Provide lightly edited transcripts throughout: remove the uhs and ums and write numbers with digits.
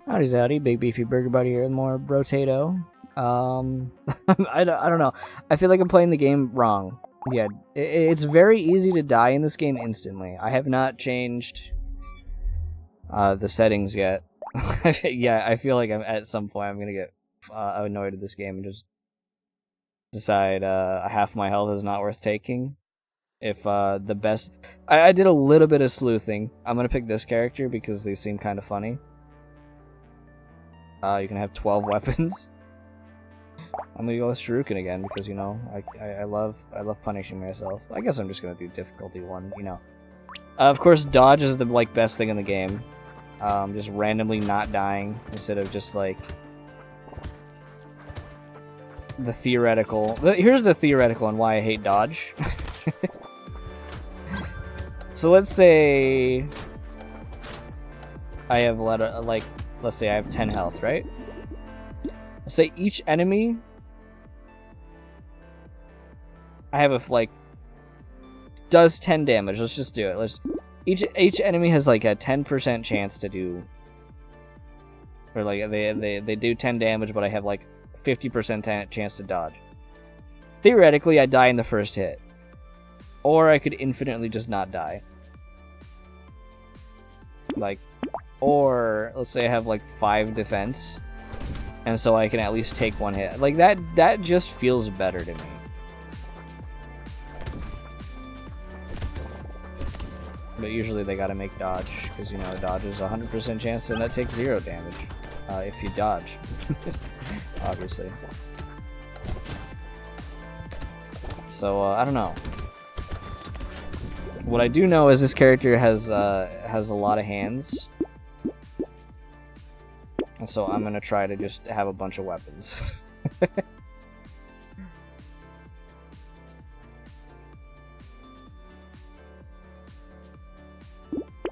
Howdy Zowdy, Big Beefy Burger Buddy here with more Brotato. I don't know. I feel like I'm playing the game wrong. Yeah, it's very easy to die in this game instantly. I have not changed the settings yet. Yeah, I feel like at some point I'm gonna get annoyed at this game and just decide half my health is not worth taking. If the best... I did a little bit of sleuthing. I'm gonna pick this character because they seem kind of funny. You can have 12 weapons. I'm gonna go with Shuriken again because, you know, I love punishing myself. I guess I'm just gonna do difficulty 1, you know. Of course, dodge is the best thing in the game. Just randomly not dying instead of just like the theoretical. Here's the theoretical on why I hate dodge. So let's say I have let's say I have 10 health, right? Let's say each enemy I have does 10 damage. Let's just do it. Each enemy has like a 10% chance to do, or like they do 10 damage, but I have like 50% chance to dodge. Theoretically, I die in the first hit, or I could infinitely just not die. Or let's say I have like 5 defense, and so I can at least take 1 hit. Like that just feels better to me. But usually they gotta make dodge, because, you know, dodge is 100% chance and that takes 0 damage if you dodge. Obviously. So, I don't know. What I do know is this character has a lot of hands. And so I'm gonna try to just have a bunch of weapons.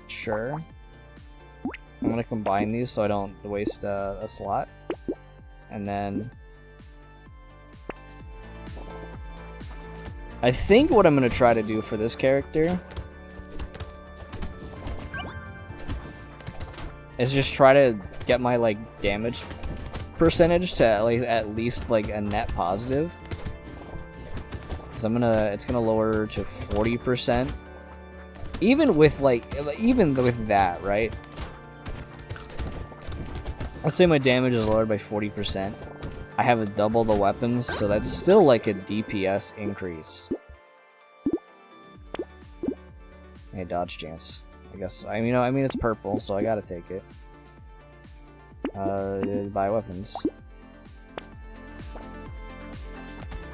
Sure. I'm gonna combine these so I don't waste a slot. And then I think what I'm gonna try to do for this character is just try to get my damage percentage to at least like a net positive. Cause it's gonna lower to 40%. Even with that, right? Let's say my damage is lowered by 40%. I have a double the weapons, so that's still like a DPS increase. Hey, dodge chance. I guess I mean it's purple, so I gotta take it. Buy weapons.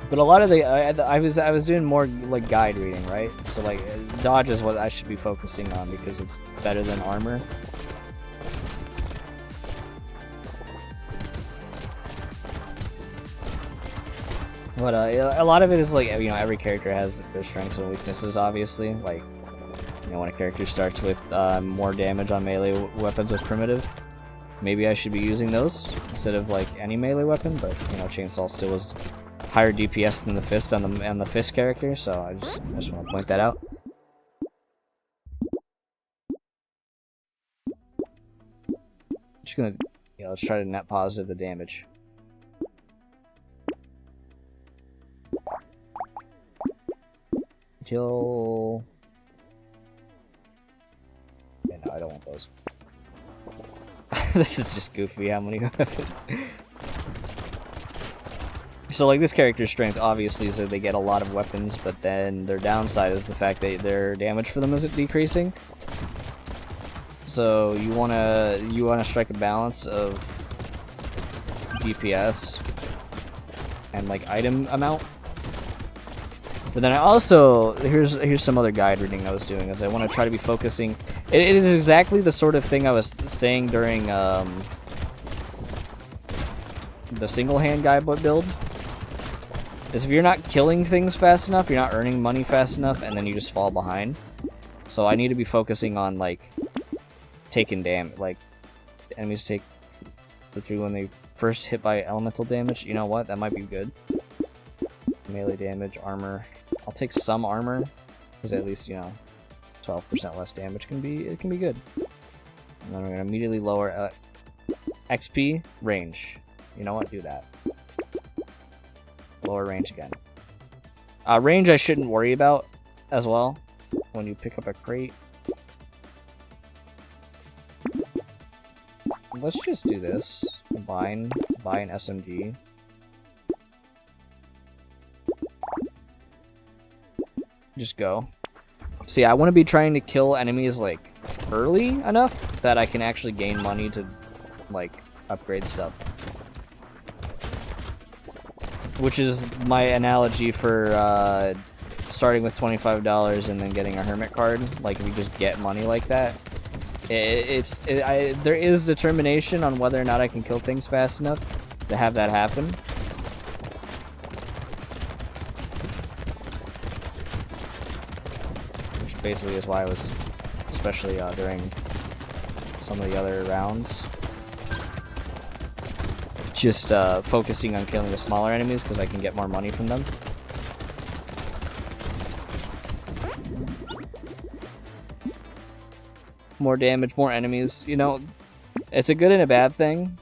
But a lot of I was doing more like guide reading, right? So like dodge is what I should be focusing on because it's better than armor. But a lot of it is like, you know, every character has their strengths and weaknesses. Obviously, like, you know, when a character starts with more damage on melee weapons with primitive, maybe I should be using those instead of like any melee weapon. But you know, chainsaw still was higher DPS than the fist on the fist character, so I just want to point that out. Just gonna, yeah, let's try to net positive the damage. Until... yeah, no, I don't want those. This is just goofy how many weapons. So like this character's strength obviously is that they get a lot of weapons, but then their downside is the fact that their damage for them is decreasing. So you wanna strike a balance of DPS and like item amount. But then I also here's some other guide reading I was doing, is I want to try to be focusing. It is exactly the sort of thing I was saying during the single hand guide build. Is if you're not killing things fast enough, you're not earning money fast enough, and then you just fall behind. So I need to be focusing on like taking damage. Like enemies take the 3 when they first hit by elemental damage. You know what? That might be good. Melee damage, armor. I'll take some armor because at least, you know, 12% less damage can be good. And then we're gonna immediately lower XP, range. You know what? Do that. Lower range again. Range I shouldn't worry about as well when you pick up a crate. Let's just do this. Combine, buy an SMG. Just go. See, I want to be trying to kill enemies, like, early enough that I can actually gain money to, like, upgrade stuff. Which is my analogy for, starting with $25 and then getting a hermit card. Like, we just get money like that. There is determination on whether or not I can kill things fast enough to have that happen. Which basically is why I was, especially during some of the other rounds, just focusing on killing the smaller enemies because I can get more money from them. More damage, more enemies. You know, it's a good and a bad thing.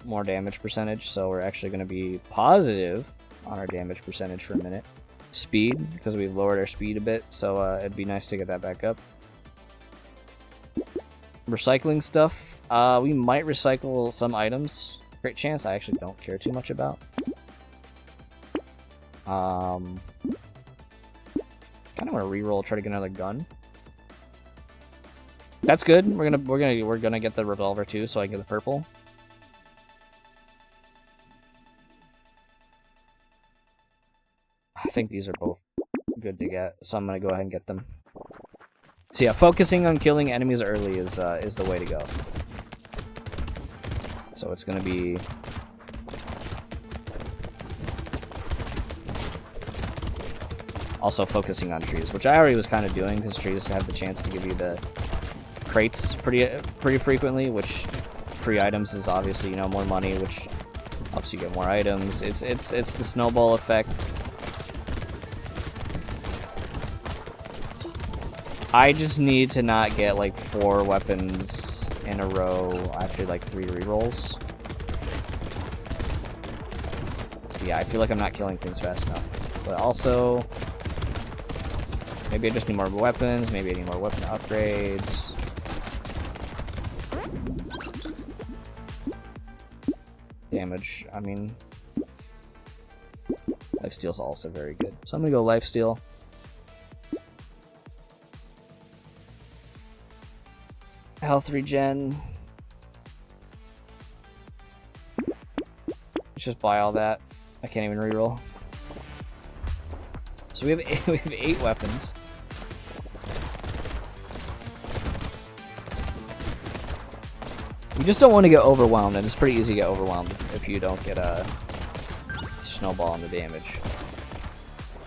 More damage percentage, so we're actually going to be positive on our damage percentage for a minute. Speed, because we've lowered our speed a bit, so it'd be nice to get that back up. Recycling stuff. We might recycle some items. Great chance. I actually don't care too much about. Kind of want to reroll, try to get another gun. That's good. We're gonna get the revolver too, so I can get the purple. I think these are both good to get, so I'm gonna go ahead and get them. So yeah, focusing on killing enemies early is the way to go. So it's gonna be also focusing on trees, which I already was kind of doing because trees have the chance to give you the crates pretty frequently, which free items is obviously, you know, more money, which helps you get more items. It's the snowball effect. I just need to not get like 4 weapons in a row after like 3 rerolls. Yeah, I feel like I'm not killing things fast enough. But also, maybe I just need more weapons, maybe I need more weapon upgrades. Damage, I mean, lifesteal's also very good. So I'm gonna go lifesteal. Health regen. Let's just buy all that. I can't even reroll. So we have 8 weapons. You just don't want to get overwhelmed, and it's pretty easy to get overwhelmed if you don't get a snowball on the damage.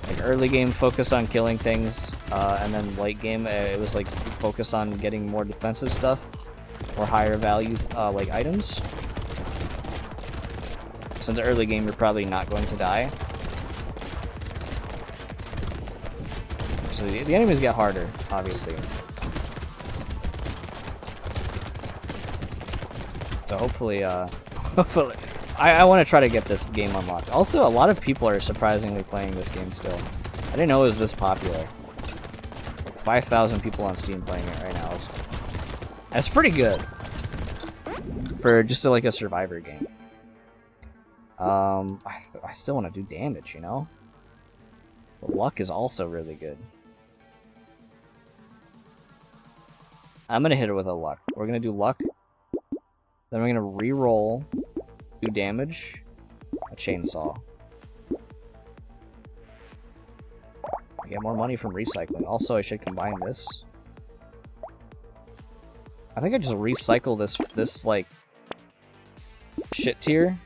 Like early game, focus on killing things, and then late game, it was like focus on getting more defensive stuff or higher values, like items. Since early game, you're probably not going to die. So the enemies get harder, obviously. So hopefully, I want to try to get this game unlocked. Also, a lot of people are surprisingly playing this game still. I didn't know it was this popular. 5,000 people on Steam playing it right now. That's pretty good for just like a survivor game. I still want to do damage, you know? But luck is also really good. I'm gonna hit it with a luck. We're gonna do luck. Then we're gonna re-roll, do damage, a chainsaw. I get more money from recycling. Also, I should combine this. I think I just recycle this like shit tier.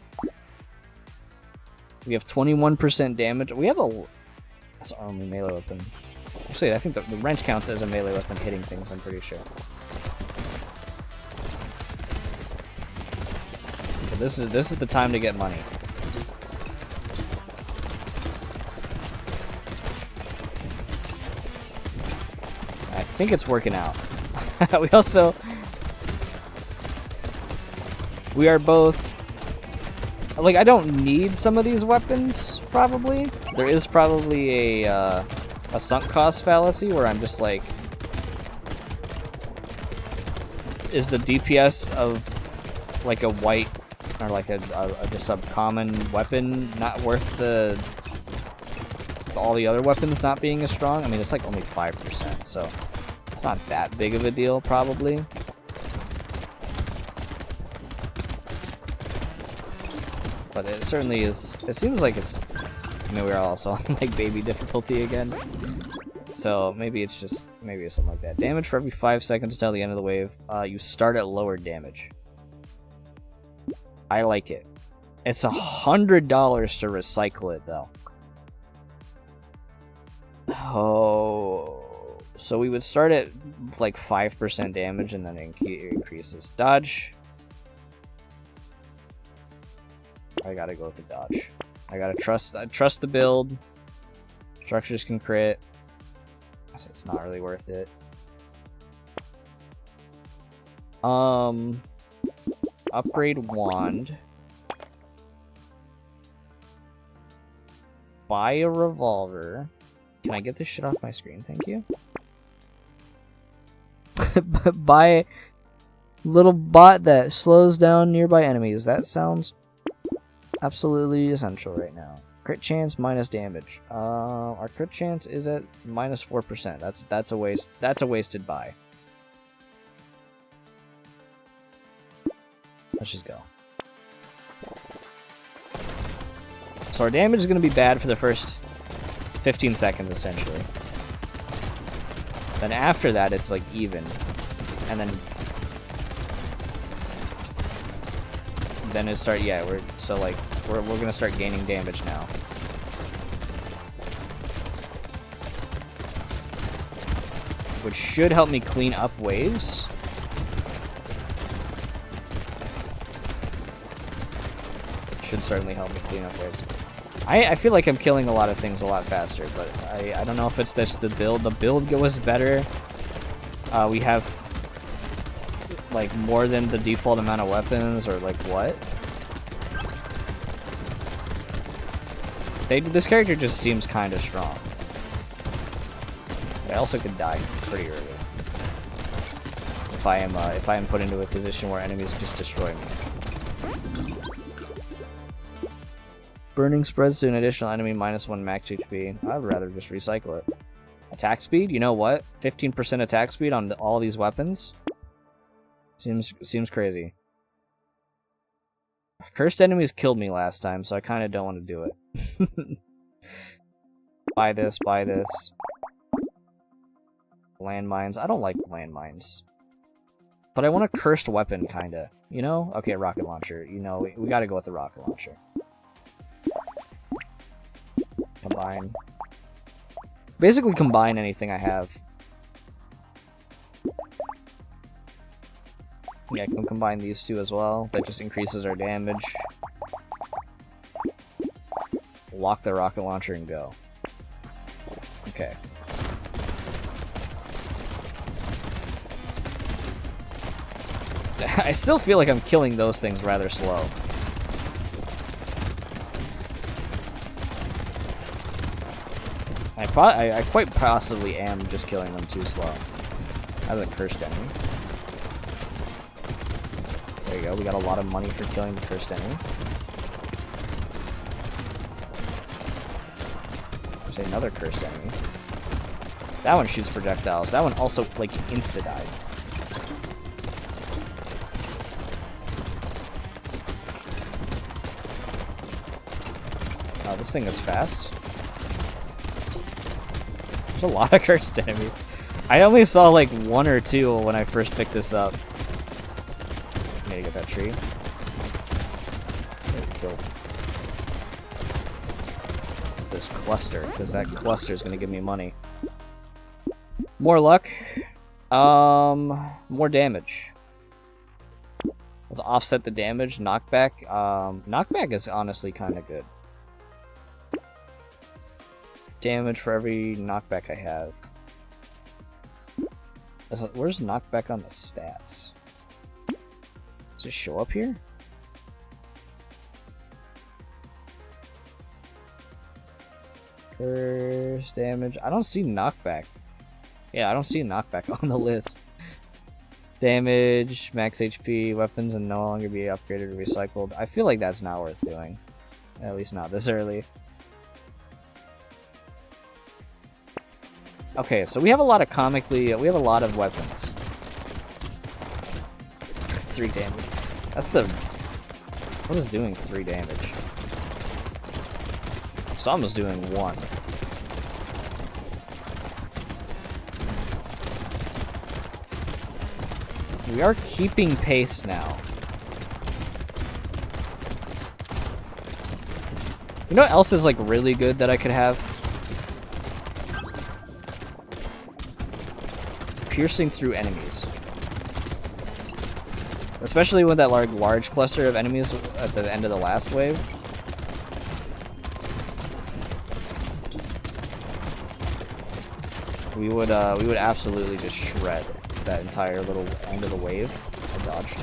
We have 21% damage. We have that's our only melee weapon. Actually, I think the wrench counts as a melee weapon hitting things, I'm pretty sure. But this is the time to get money. I think it's working out. We also We are both... Like, I don't need some of these weapons, probably. There is probably a sunk cost fallacy where I'm just like... Is the DPS of, like, a white, or like just a common weapon not worth the... all the other weapons not being as strong? I mean, it's like only 5%, so it's not that big of a deal, probably. But it certainly is. It seems like it's... I mean, we're also on, like, baby difficulty again. So maybe it's just... maybe it's something like that. Damage for every 5 seconds until the end of the wave. You start at lower damage. I like it. It's $100 to recycle it, though. Oh... So we would start at, like, 5% damage and then increase this. Dodge. I gotta go with the dodge. I gotta trust the build. Structures can crit. It's not really worth it. Upgrade wand. Buy a revolver. Can I get this shit off my screen? Thank you. Buy little bot that slows down nearby enemies. That sounds absolutely essential right now. Crit chance minus damage. Our crit chance is at minus 4%. That's a waste. That's a wasted buy. Let's just go. So our damage is going to be bad for the first 15 seconds, essentially. Then after that, it's like even, and then it start. Yeah, we're gonna start gaining damage now. Which should help me clean up waves. Should certainly help me clean up waves. I feel like I'm killing a lot of things a lot faster, but I don't know if it's this the build. The build was better. We have like more than the default amount of weapons, or like what? This character just seems kind of strong. I also could die pretty early if I am put into a position where enemies just destroy me. Burning spreads to an additional enemy -1 max HP. I'd rather just recycle it. Attack speed? You know what? 15% attack speed on all these weapons? Seems crazy. Cursed enemies killed me last time, so I kind of don't want to do it. Buy this, buy this. Landmines. I don't like landmines. But I want a cursed weapon, kinda. You know? Okay, rocket launcher. You know, we gotta go with the rocket launcher. Combine. Basically combine anything I have. Yeah, I can combine these two as well. That just increases our damage. Lock the rocket launcher and go. Okay. I still feel like I'm killing those things rather slow. I quite possibly am just killing them too slow. That was a cursed enemy. There you go, we got a lot of money for killing the cursed enemy. There's another cursed enemy. That one shoots projectiles. That one also, like, insta-died. Oh, this thing is fast. There's a lot of cursed enemies. I only saw like 1 or 2 when I first picked this up. I need to get that tree. Kill this cluster, because that cluster is going to give me money. More luck. More damage. Let's offset the damage. Knockback. Knockback is honestly kind of good. Damage for every knockback I have. Where's knockback on the stats? Does it show up here? Curse damage. I don't see knockback. Yeah, I don't see knockback on the list. Damage, max HP, weapons, and no longer be upgraded or recycled. I feel like that's not worth doing. At least not this early. Okay, so we have a lot of we have a lot of weapons. 3 damage. That's the... What is doing 3 damage? Some is doing 1. We are keeping pace now. You know what else is like really good that I could have? Piercing through enemies. Especially with that large cluster of enemies at the end of the last wave. We would absolutely just shred that entire little end of the wave. I dodged.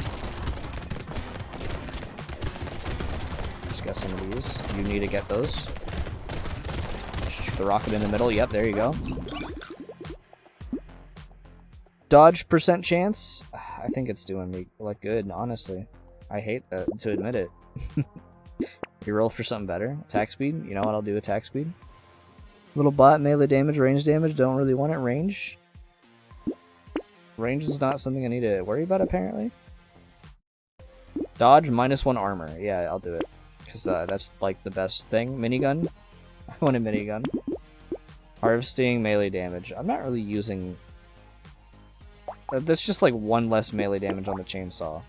Just got some of these. You need to get those. Shoot the rocket in the middle. Yep, there you go. Dodge percent chance. I think it's doing me like good, honestly. I hate that to admit it. You roll for something better. Attack speed. You know what? I'll do attack speed. Little bot, melee damage, range damage. Don't really want it. Range. Range is not something I need to worry about, apparently. Dodge, -1 armor. Yeah, I'll do it. Because that's, like, the best thing. Minigun. I want a minigun. Harvesting, melee damage. I'm not really using... That's just, like, 1 less melee damage on the chainsaw.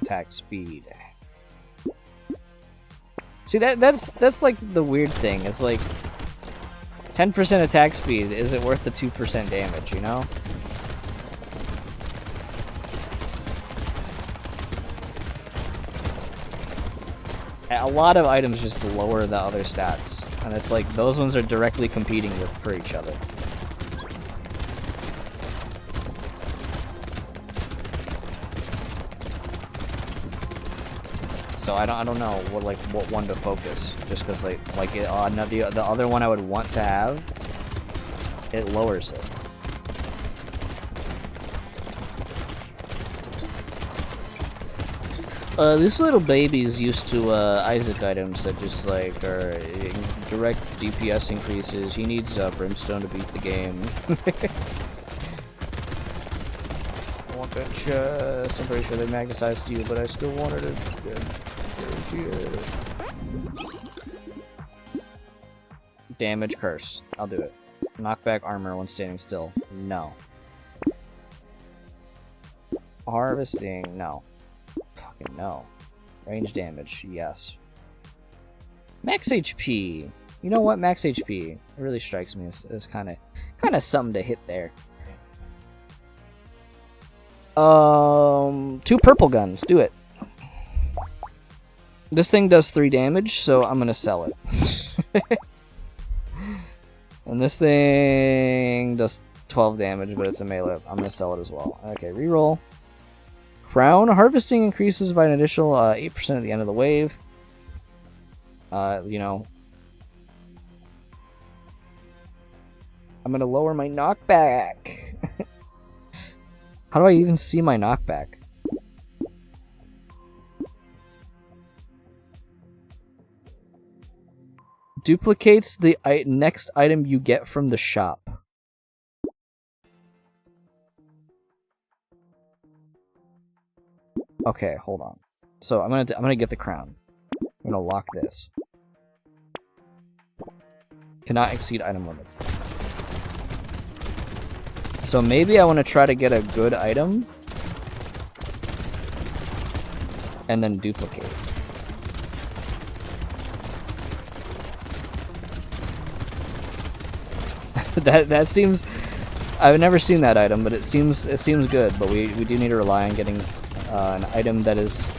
Attack speed. See, that's like the weird thing. It's like 10% attack speed. Is it worth the 2% damage? You know? A lot of items just lower the other stats, and it's like those ones are directly competing for each other. So I don't know what one to focus, just because the other one I would want to have, it lowers it. These little babies used to Isaac items that just like are direct DPS increases. He needs brimstone to beat the game. I want that chest. I'm pretty sure they magnetized you, but I still wanted it. Damage curse. I'll do it. Knockback armor when standing still. No. Harvesting. No. Fucking no. Range damage. Yes. Max HP. You know what? Max HP. It really strikes me as kind of something to hit there. 2 purple guns. Do it. This thing does 3 damage, so I'm gonna sell it. And this thing does 12 damage, but it's a melee. I'm gonna sell it as well. Okay, reroll. Crown harvesting increases by an additional 8% at the end of the wave. You know, I'm gonna lower my knockback. How do I even see my knockback? Duplicates the next item you get from the shop. Okay, hold on. So I'm gonna get the crown. I'm gonna lock this. Cannot exceed item limits. So maybe I want to try to get a good item and then duplicate. that seems... I've never seen that item, but it seems good. But we do need to rely on getting an item that is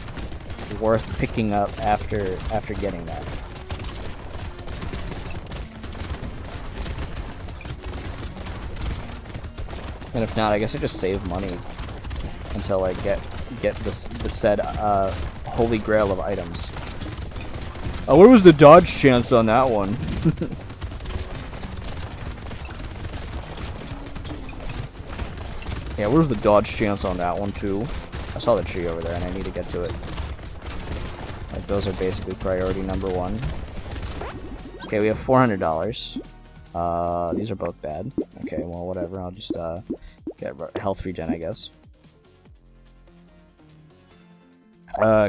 worth picking up after getting that. And if not, I guess I just save money until I get the said holy grail of items. Where was the dodge chance on that one? Yeah, where's the dodge chance on that one, too? I saw the tree over there, and I need to get to it. Like, those are basically priority number one. Okay, we have $400. These are both bad. Okay, well, whatever. I'll just, get health regen, I guess.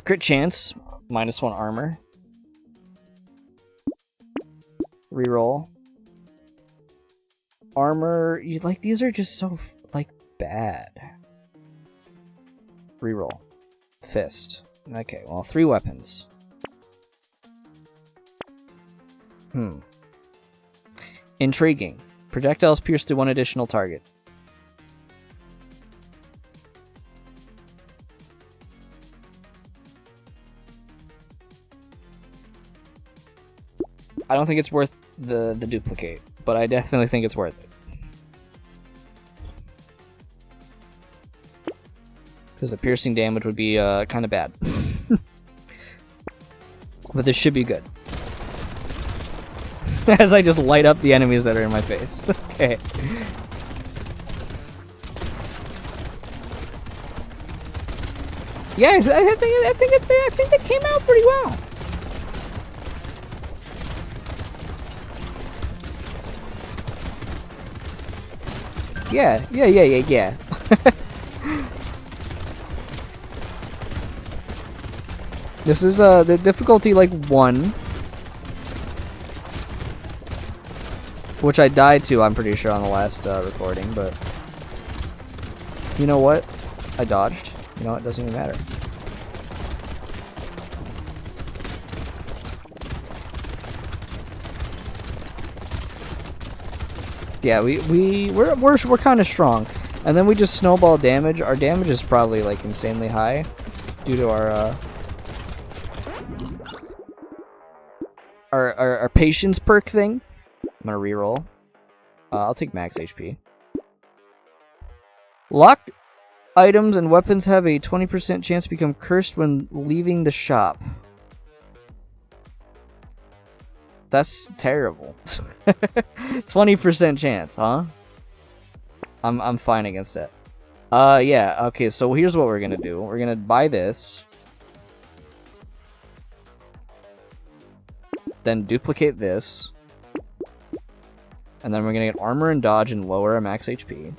Crit chance. -1 armor. Reroll. Armor. Like, these are just so, like, bad. Reroll. Fist. Okay, well, 3 weapons. Intriguing. Projectiles pierce through 1 additional target. I don't think it's worth the duplicate, but I definitely think it's worth it. Because the piercing damage would be kind of bad. But this should be good. As I just light up the enemies that are in my face. Okay. Yeah, I think it came out pretty well. Yeah. This is the difficulty like 1, which I died to, I'm pretty sure, on the last recording, but you know what? I dodged. You know, it doesn't even matter. Yeah, we're kind of strong, and then we just snowball damage. Our damage is probably like insanely high due to our patience perk thing. I'm gonna reroll. I'll take max HP. Locked items and weapons have a 20% chance to become cursed when leaving the shop. That's terrible. 20% chance, huh? I'm fine against it. Yeah, okay, so here's what we're gonna do. We're gonna buy this. Then duplicate this. And then we're gonna get armor and dodge and lower our max HP.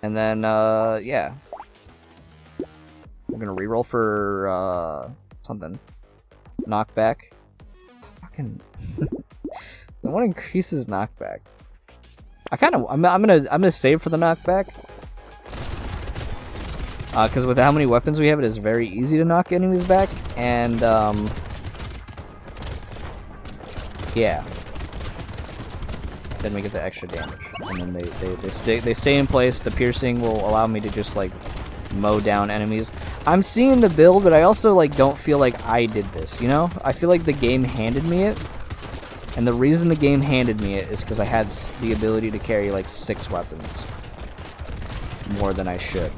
And then, yeah. I'm gonna reroll for, something. Knockback. Fucking... The one increases knockback. I'm gonna save for the knockback. Because with how many weapons we have, it is very easy to knock enemies back, and, yeah. Then we get the extra damage, and then they stay in place. The piercing will allow me to just, like, mow down enemies. I'm seeing the build, but I also, like, don't feel like I did this, you know? I feel like the game handed me it, and the reason the game handed me it is because I had the ability to carry, like, 6 weapons. More than I should.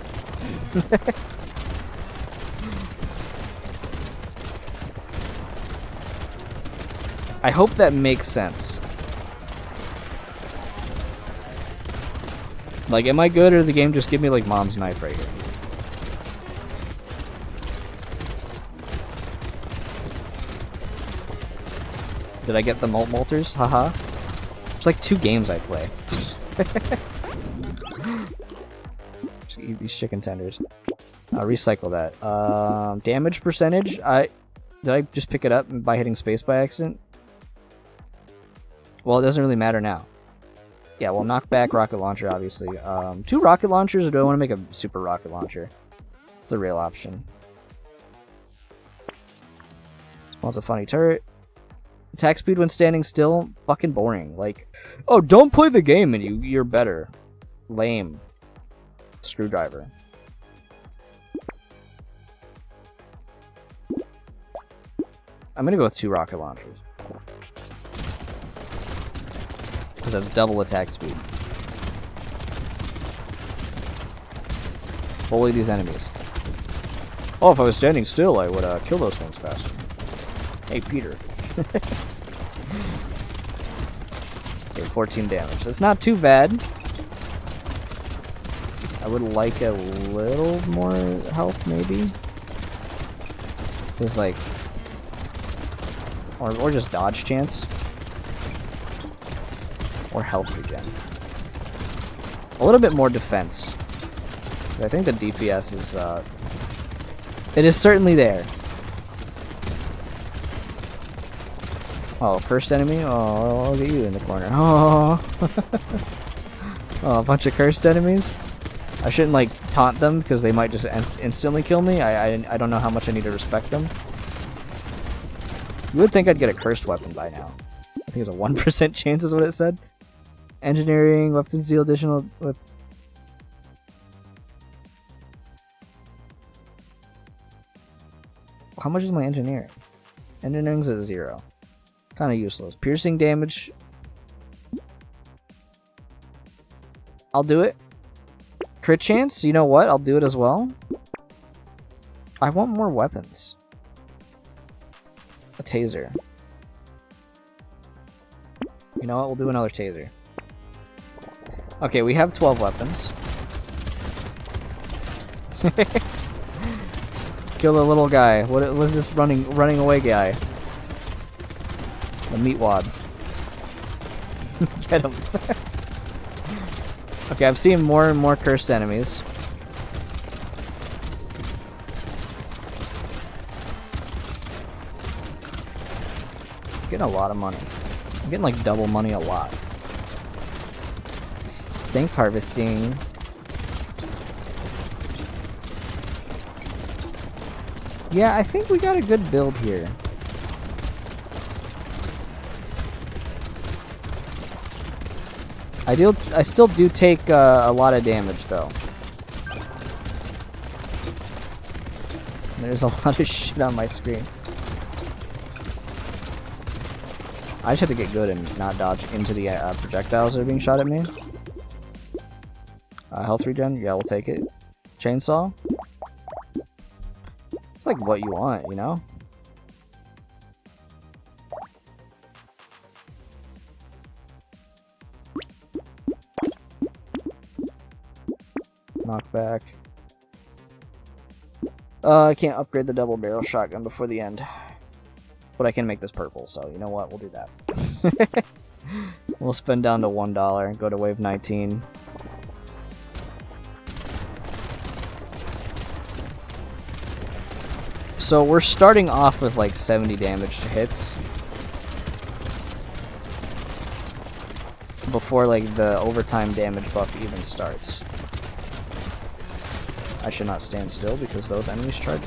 I hope that makes sense. Like, am I good, or did the game just give me, like, mom's knife right here? Did I get the molters? Haha. There's like 2 games I play. Just eat these chicken tenders. Recycle that. Damage percentage. Did I just pick it up by hitting space by accident? Well, it doesn't really matter now. Yeah, well, knockback, rocket launcher, obviously. 2 rocket launchers, or do I want to make a super rocket launcher? It's the real option. Spawns a funny turret. Attack speed when standing still, fucking boring. Like, oh, don't play the game and you're better. Lame. Screwdriver. I'm gonna go with 2 rocket launchers. Because that's double attack speed. bully these enemies. Oh, if I was standing still, I would kill those things faster. Hey, Peter. Okay, 14 damage. That's not too bad. I would like a little more health, maybe. There's like... Or just dodge chance. Or health regen. A little bit more defense. I think the DPS is, it is certainly there. Oh, first enemy? Oh, look at you in the corner. Oh, oh, a bunch of cursed enemies? I shouldn't, like, taunt them, because they might just instantly kill me. I don't know how much I need to respect them. You would think I'd get a cursed weapon by now. I think it's a 1% chance is what it said. Engineering, weapons deal additional with... How much is my engineering? Engineering's at 0. Kind of useless. Piercing damage. I'll do it. Crit chance? You know what? I'll do it as well. I want more weapons. A taser. You know what? We'll do another taser. Okay, we have 12 weapons. Kill the little guy. What was this running away guy? The meat wad. Get him. Okay, I'm seeing more and more cursed enemies. I'm getting a lot of money. I'm getting like double money a lot. Thanks, harvesting. Yeah, I think we got a good build here. I still do take a lot of damage though. There's a lot of shit on my screen. I just have to get good and not dodge into the projectiles that are being shot at me. Health regen, yeah, we'll take it. Chainsaw. It's like what you want, you know? Knockback. I can't upgrade the double barrel shotgun before the end. But I can make this purple, so you know what? We'll do that. We'll spend down to $1 and go to wave 19. So we're starting off with like 70 damage to hits. Before like the overtime damage buff even starts. I should not stand still because those enemies charge me.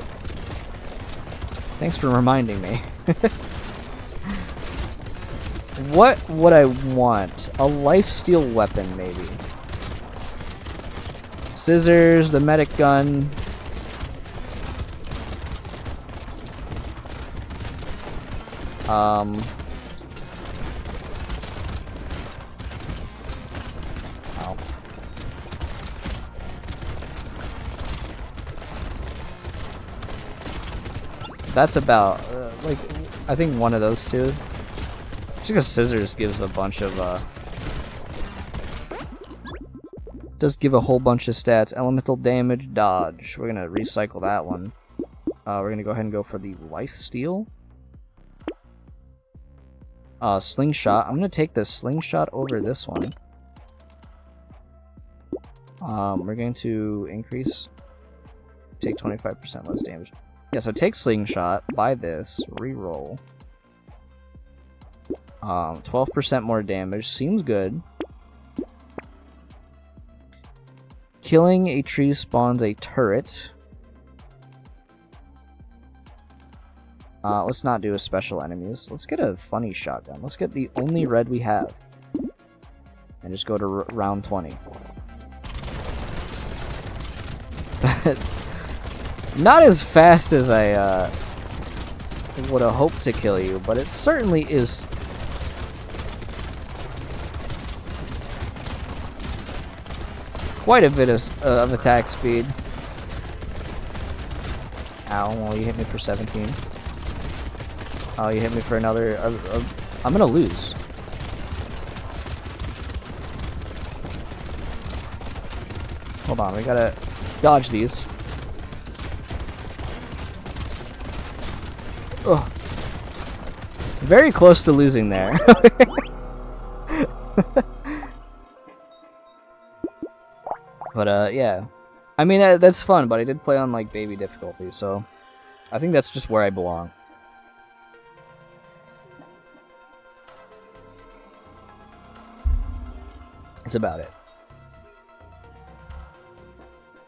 Thanks for reminding me. What would I want? A lifesteal weapon, maybe. Scissors, the medic gun. Ow. That's about, like, I think one of those two. Just because scissors gives a bunch of, does give a whole bunch of stats. Elemental damage, dodge. We're gonna recycle that one. We're gonna go ahead and go for the lifesteal. Slingshot. I'm gonna take the slingshot over this one. We're going to increase, take 25% less damage. Yeah, so take slingshot, buy this, reroll. 12% more damage, seems good. Killing a tree spawns a turret. Let's not do a special enemies. Let's get a funny shotgun. Let's get the only red we have. And just go to round 20. That's not as fast as I would have hoped to kill you, but it certainly is. Quite a bit of attack speed. Ow, well, you hit me for 17. Oh, you hit me for another... I'm gonna lose. Hold on, we gotta dodge these. Ugh. Very close to losing there. But, yeah. I mean, that's fun, but I did play on, like, baby difficulty, so... I think that's just where I belong. That's about it.